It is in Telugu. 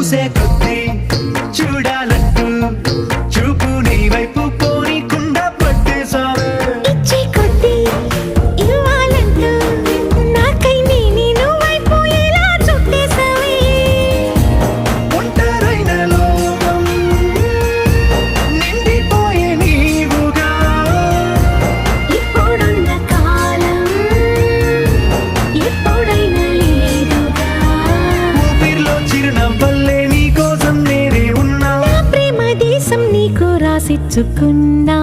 చూసే కొద్దీ చూడాలంటూ చూపు నీ వైపు కోరికుండా పట్టేసావే ఇచ్చే కొద్దీ ఇవ్వాలంటూ నాకై నేను వైపు ఎలా చుట్టేసావే ఒంటరైన లోకం నిండిపోయే నీవుగా ఇప్పుడున్న కాలం ఎప్పుడైనా లేదుగా ఊపిరిలో చిరునవ్వల్లే నీ కోసం నేనే ఉన్నా నా ప్రేమ దేశం నీకు రాసిచ్చుకున్నా